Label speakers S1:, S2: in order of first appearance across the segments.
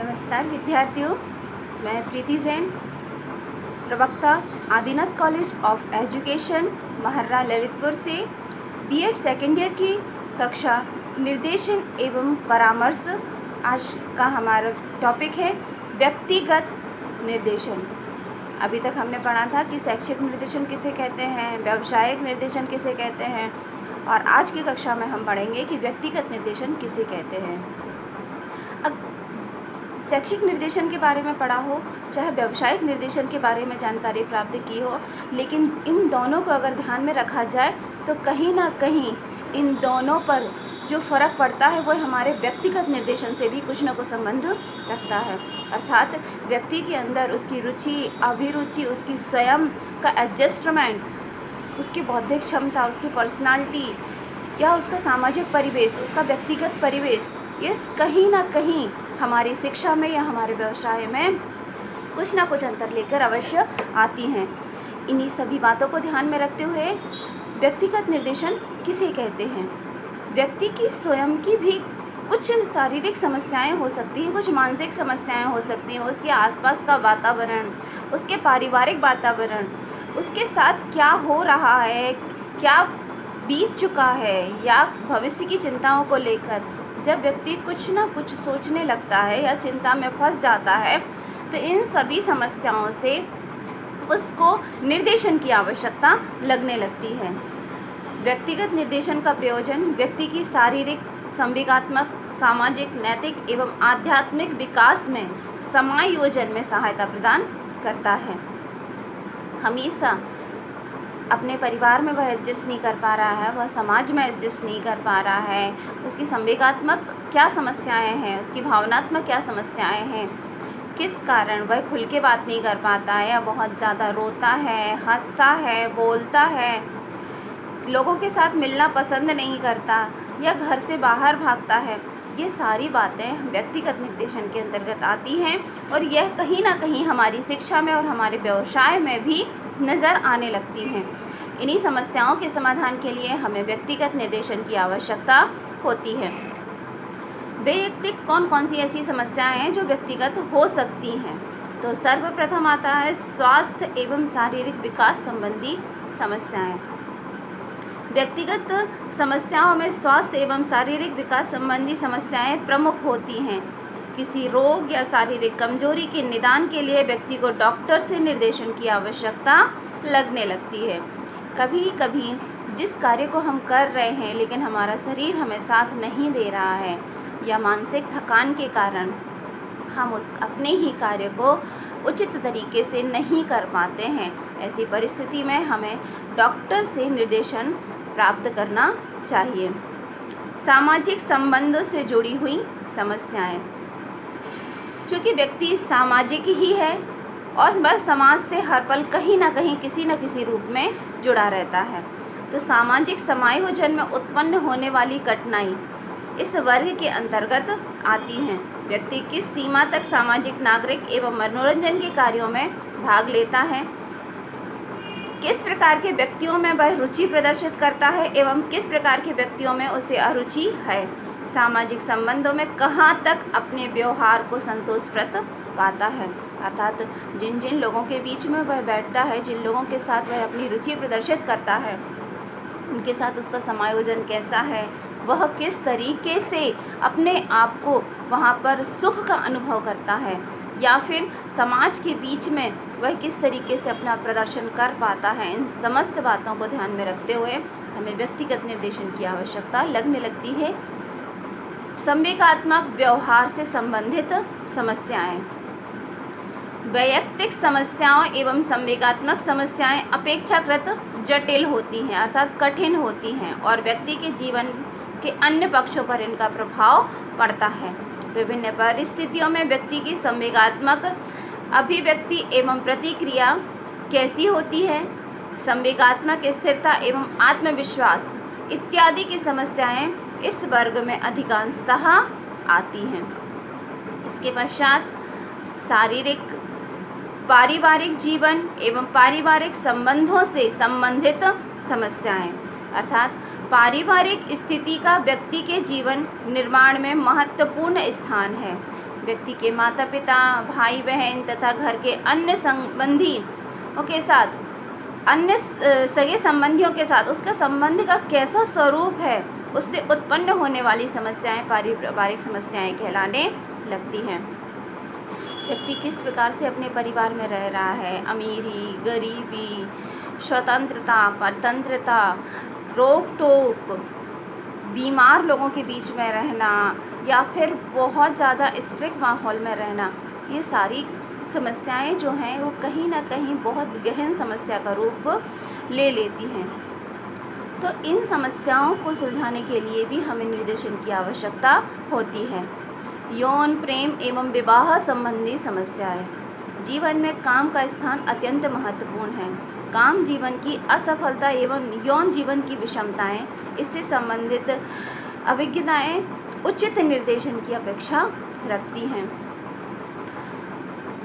S1: नमस्कार विद्यार्थियों, मैं प्रीति जैन, प्रवक्ता Adinath college of education Maharra Lalitpur से बीएड सेकेंड ईयर की कक्षा निर्देशन एवं परामर्श। आज का हमारा टॉपिक है व्यक्तिगत निर्देशन। अभी तक हमने पढ़ा था कि शैक्षिक निर्देशन किसे कहते हैं, व्यावसायिक निर्देशन किसे कहते हैं, और आज की कक्षा में हम पढ़ेंगे कि व्यक्तिगत निर्देशन किसे कहते हैं। अब शैक्षिक निर्देशन के बारे में पढ़ा हो, चाहे व्यावसायिक निर्देशन के बारे में जानकारी प्राप्त की हो, लेकिन इन दोनों को अगर ध्यान में रखा जाए तो कहीं ना कहीं इन दोनों पर जो फ़र्क पड़ता है वो हमारे व्यक्तिगत निर्देशन से भी कुछ न कुछ संबंध रखता है। अर्थात व्यक्ति के अंदर उसकी रुचि, अभिरुचि, उसकी स्वयं का एडजस्टमेंट, उसकी बौद्धिक क्षमता, उसकी पर्सनालिटी या उसका सामाजिक परिवेश, उसका व्यक्तिगत परिवेश, ये कहीं ना कहीं हमारी शिक्षा में या हमारे व्यवसाय में कुछ ना कुछ अंतर लेकर अवश्य आती हैं। इन्हीं सभी बातों को ध्यान में रखते हुए व्यक्तिगत निर्देशन किसे कहते हैं। व्यक्ति की स्वयं की भी कुछ शारीरिक समस्याएं हो सकती हैं, कुछ मानसिक समस्याएं हो सकती हैं, उसके आसपास का वातावरण, उसके पारिवारिक वातावरण, उसके साथ क्या हो रहा है, क्या बीत चुका है, या भविष्य की चिंताओं को लेकर जब व्यक्ति कुछ ना कुछ सोचने लगता है या चिंता में फंस जाता है तो इन सभी समस्याओं से उसको निर्देशन की आवश्यकता लगने लगती है। व्यक्तिगत निर्देशन का प्रयोजन व्यक्ति की शारीरिक, संवेगात्मक, सामाजिक, नैतिक एवं आध्यात्मिक विकास में समायोजन में सहायता प्रदान करता है। हमेशा अपने परिवार में वह एडजस्ट नहीं कर पा रहा है, वह समाज में एडजस्ट नहीं कर पा रहा है, उसकी संवेगात्मक क्या समस्याएं हैं, उसकी भावनात्मक क्या समस्याएं हैं, किस कारण वह खुल के बात नहीं कर पाता है या बहुत ज़्यादा रोता है, हंसता है, बोलता है, लोगों के साथ मिलना पसंद नहीं करता या घर से बाहर भागता है। ये सारी बातें व्यक्तिगत निर्देशन के अंतर्गत आती हैं और यह कहीं ना कहीं हमारी शिक्षा में और हमारे व्यवसाय में भी नज़र आने लगती हैं। इन्हीं समस्याओं के समाधान के लिए हमें व्यक्तिगत निर्देशन की आवश्यकता होती है। वैयक्तिक कौन कौन सी ऐसी समस्याएं हैं जो व्यक्तिगत हो सकती हैं? तो सर्वप्रथम आता है स्वास्थ्य एवं शारीरिक विकास संबंधी समस्याएं। व्यक्तिगत समस्याओं में स्वास्थ्य एवं शारीरिक विकास संबंधी समस्याएं प्रमुख होती हैं। किसी रोग या शारीरिक कमजोरी के निदान के लिए व्यक्ति को डॉक्टर से निर्देशन की आवश्यकता लगने लगती है। कभी कभी जिस कार्य को हम कर रहे हैं लेकिन हमारा शरीर हमें साथ नहीं दे रहा है या मानसिक थकान के कारण हम उस अपने ही कार्य को उचित तरीके से नहीं कर पाते हैं, ऐसी परिस्थिति में हमें डॉक्टर से निर्देशन प्राप्त करना चाहिए। सामाजिक संबंधों से जुड़ी हुई समस्याएं। चूँकि व्यक्ति सामाजिक ही है और वह समाज से हर पल कहीं ना कहीं किसी न किसी रूप में जुड़ा रहता है, तो सामाजिक समायोजन में उत्पन्न होने वाली कठिनाई इस वर्ग के अंतर्गत आती हैं। व्यक्ति किस सीमा तक सामाजिक, नागरिक एवं मनोरंजन के कार्यों में भाग लेता है, किस प्रकार के व्यक्तियों में वह रुचि प्रदर्शित करता है एवं किस प्रकार के व्यक्तियों में उसे अरुचि है, सामाजिक संबंधों में कहाँ तक अपने व्यवहार को संतोषप्रद पाता है, अर्थात जिन जिन लोगों के बीच में वह बैठता है, जिन लोगों के साथ वह अपनी रुचि प्रदर्शित करता है, उनके साथ उसका समायोजन कैसा है, वह किस तरीके से अपने आप को वहाँ पर सुख का अनुभव करता है, या फिर समाज के बीच में वह किस तरीके से अपना प्रदर्शन कर पाता है। इन समस्त बातों को ध्यान में रखते हुए हमें व्यक्तिगत निर्देशन की आवश्यकता लगने लगती है। संवेगात्मक व्यवहार से संबंधित समस्याएं। वैयक्तिक समस्याओं एवं संवेगात्मक समस्याएं अपेक्षाकृत जटिल होती हैं, अर्थात कठिन होती हैं, और व्यक्ति के जीवन के अन्य पक्षों पर इनका प्रभाव पड़ता है। विभिन्न परिस्थितियों में व्यक्ति की संवेगात्मक अभिव्यक्ति एवं प्रतिक्रिया कैसी होती है, संवेगात्मक स्थिरता एवं आत्मविश्वास इत्यादि की समस्याएं इस वर्ग में अधिकांशतः आती हैं। इसके पश्चात शारीरिक, पारिवारिक जीवन एवं पारिवारिक संबंधों से संबंधित समस्याएं, अर्थात पारिवारिक स्थिति का व्यक्ति के जीवन निर्माण में महत्वपूर्ण स्थान है। व्यक्ति के माता पिता, भाई बहन तथा घर के अन्य संबंधियों के साथ, अन्य सगे संबंधियों के साथ उसका संबंध का कैसा स्वरूप है, उससे उत्पन्न होने वाली समस्याएं पारिवारिक समस्याएं कहलाने लगती हैं। व्यक्ति किस प्रकार से अपने परिवार में रह रहा है, अमीरी, गरीबी, स्वतंत्रता, परतंत्रता, रोक टोक, बीमार लोगों के बीच में रहना या फिर बहुत ज़्यादा स्ट्रिक्ट माहौल में रहना, ये सारी समस्याएं जो हैं वो कहीं ना कहीं बहुत गहन समस्या का रूप ले लेती हैं। तो इन समस्याओं को सुलझाने के लिए भी हमें निर्देशन की आवश्यकता होती है। यौन, प्रेम एवं विवाह संबंधी समस्याएं। जीवन में काम का स्थान अत्यंत महत्वपूर्ण है। काम जीवन की असफलता एवं यौन जीवन की विषमताएं, इससे संबंधित अभिज्ञताएं उचित निर्देशन की अपेक्षा रखती हैं।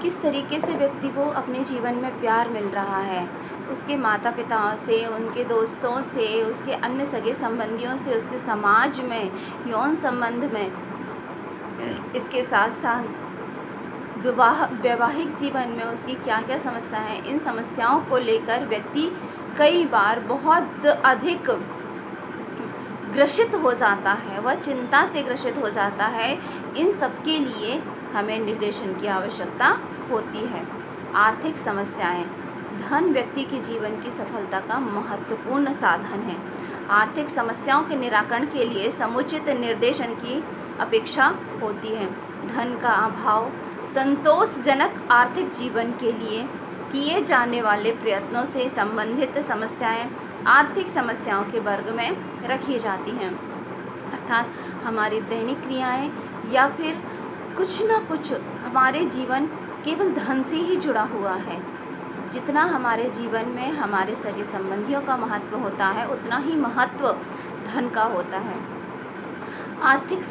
S1: किस तरीके से व्यक्ति को अपने जीवन में प्यार मिल रहा है, उसके माता पिताओं से, उनके दोस्तों से, उसके अन्य सगे संबंधियों से, उसके समाज में, यौन संबंध में, इसके साथ साथ वैवाहिक जीवन में उसकी क्या क्या समस्याएं हैं, इन समस्याओं को लेकर व्यक्ति कई बार बहुत अधिक ग्रसित हो जाता है, वह चिंता से ग्रसित हो जाता है। इन सब के लिए हमें निर्देशन की आवश्यकता होती है। आर्थिक समस्याएं। धन व्यक्ति के जीवन की सफलता का महत्वपूर्ण साधन है। आर्थिक समस्याओं के निराकरण के लिए समुचित निर्देशन की अपेक्षा होती है। धन का अभाव, संतोषजनक आर्थिक जीवन के लिए किए जाने वाले प्रयत्नों से संबंधित समस्याएं आर्थिक समस्याओं के वर्ग में रखी जाती हैं। अर्थात हमारी दैनिक क्रियाएं या फिर कुछ न कुछ हमारे जीवन केवल धन से ही जुड़ा हुआ है। जितना हमारे जीवन में हमारे सगे संबंधियों का महत्व होता है, उतना ही महत्व धन का होता है। आर्थिक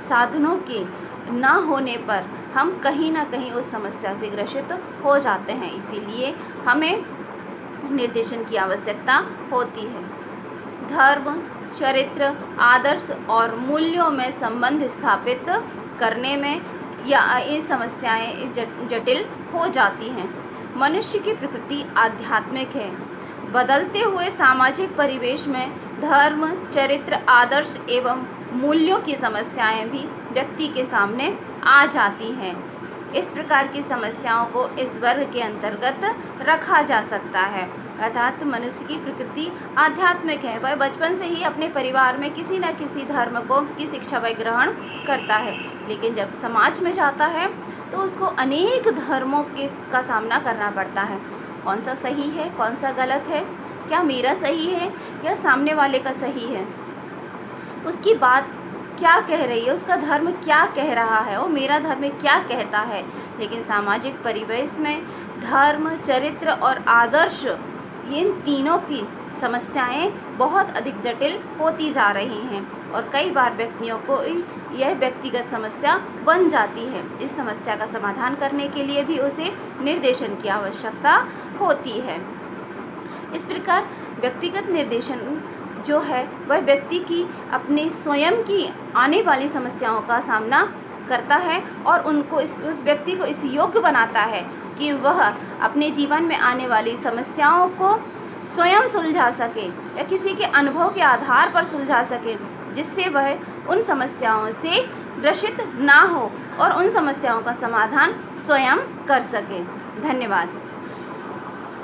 S1: साधनों के ना होने पर हम कहीं ना कहीं उस समस्या से ग्रसित हो जाते हैं, इसीलिए हमें निर्देशन की आवश्यकता होती है। धर्म, चरित्र, आदर्श और मूल्यों में संबंध स्थापित करने में या ये समस्याएं जटिल हो जाती हैं। मनुष्य की प्रकृति आध्यात्मिक है। बदलते हुए सामाजिक परिवेश में धर्म, चरित्र, आदर्श एवं मूल्यों की समस्याएं भी व्यक्ति के सामने आ जाती हैं। इस प्रकार की समस्याओं को इस वर्ग के अंतर्गत रखा जा सकता है। अर्थात मनुष्य की प्रकृति आध्यात्मिक है, वह बचपन से ही अपने परिवार में किसी न किसी धर्म को की शिक्षा वह ग्रहण करता है, लेकिन जब समाज में जाता है तो उसको अनेक धर्मों का सामना करना पड़ता है। कौन सा सही है, कौन सा गलत है, क्या मेरा सही है या सामने वाले का सही है, उसकी बात क्या कह रही है, उसका धर्म क्या कह रहा है, वो मेरा धर्म क्या कहता है। लेकिन सामाजिक परिवेश में धर्म, चरित्र और आदर्श, इन तीनों की समस्याएं बहुत अधिक जटिल होती जा रही हैं और कई बार व्यक्तियों को यह व्यक्तिगत समस्या बन जाती है। इस समस्या का समाधान करने के लिए भी उसे निर्देशन की आवश्यकता होती है। इस प्रकार व्यक्तिगत निर्देशन जो है वह व्यक्ति की अपने स्वयं की आने वाली समस्याओं का सामना करता है और उनको उस व्यक्ति को इस योग्य बनाता है कि वह अपने जीवन में आने वाली समस्याओं को स्वयं सुलझा सके या किसी के अनुभव के आधार पर सुलझा सके, जिससे वह उन समस्याओं से ग्रसित ना हो और उन समस्याओं का समाधान स्वयं कर सके। धन्यवाद।